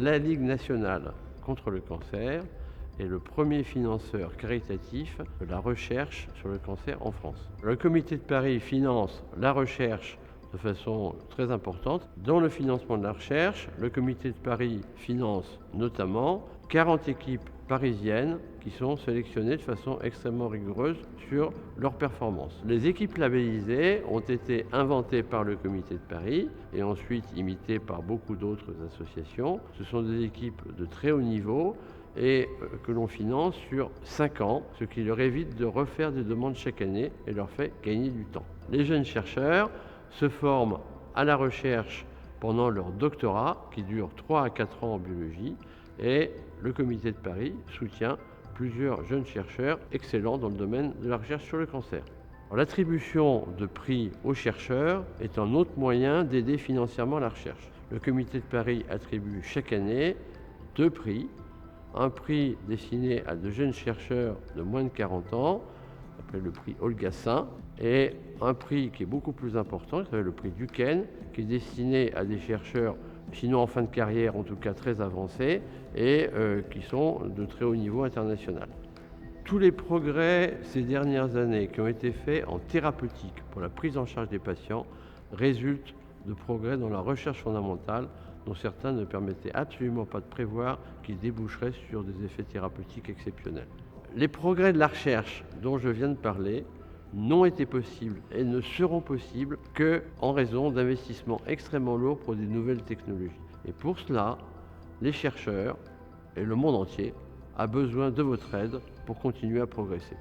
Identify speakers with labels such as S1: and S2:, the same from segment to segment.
S1: la Ligue nationale contre le cancer est le premier financeur caritatif de la recherche sur le cancer en France. Le Comité de Paris finance la recherche de façon très importante. Dans le financement de la recherche, le Comité de Paris finance notamment 40 équipes parisiennes qui sont sélectionnées de façon extrêmement rigoureuse sur leur performance. Les équipes labellisées ont été inventées par le Comité de Paris et ensuite imitées par beaucoup d'autres associations. Ce sont des équipes de très haut niveau et que l'on finance sur 5 ans, ce qui leur évite de refaire des demandes chaque année et leur fait gagner du temps. Les jeunes chercheurs se forment à la recherche pendant leur doctorat, qui dure 3 à 4 ans en biologie, et le Comité de Paris soutient plusieurs jeunes chercheurs excellents dans le domaine de la recherche sur le cancer. L'attribution de prix aux chercheurs est un autre moyen d'aider financièrement la recherche. Le Comité de Paris attribue chaque année 2 prix. Un prix destiné à de jeunes chercheurs de moins de 40 ans, appelé le prix Olgassin, et un prix qui est beaucoup plus important, qui s'appelle le prix Duquesne, qui est destiné à des chercheurs, sinon en fin de carrière, en tout cas très avancés, et qui sont de très haut niveau international. Tous les progrès ces dernières années qui ont été faits en thérapeutique pour la prise en charge des patients résultent de progrès dans la recherche fondamentale, dont certains ne permettaient absolument pas de prévoir qu'ils déboucheraient sur des effets thérapeutiques exceptionnels. Les progrès de la recherche dont je viens de parler n'ont été possibles et ne seront possibles qu'en raison d'investissements extrêmement lourds pour des nouvelles technologies. Et pour cela, les chercheurs et le monde entier a besoin de votre aide pour continuer à progresser.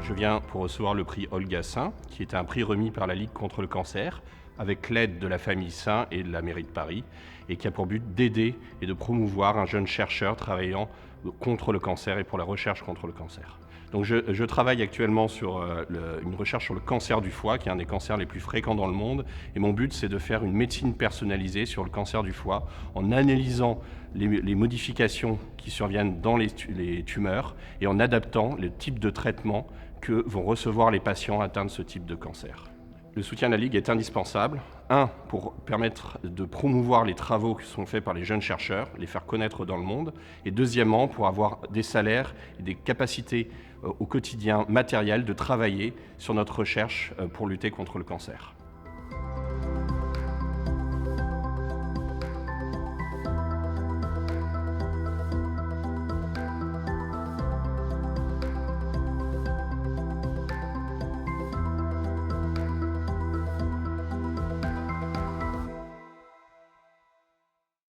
S2: Je viens pour recevoir le prix Olgassin, qui est un prix remis par la Ligue contre le cancer, avec l'aide de la famille Sain et de la mairie de Paris, et qui a pour but d'aider et de promouvoir un jeune chercheur travaillant contre le cancer et pour la recherche contre le cancer. Donc je travaille actuellement sur une recherche sur le cancer du foie, qui est un des cancers les plus fréquents dans le monde. Et mon but, c'est de faire une médecine personnalisée sur le cancer du foie, en analysant les modifications qui surviennent dans les tumeurs et en adaptant le type de traitement que vont recevoir les patients atteints de ce type de cancer. Le soutien de la Ligue est indispensable. Un, pour permettre de promouvoir les travaux qui sont faits par les jeunes chercheurs, les faire connaître dans le monde. Et deuxièmement, pour avoir des salaires et des capacités au quotidien matérielles de travailler sur notre recherche pour lutter contre le cancer.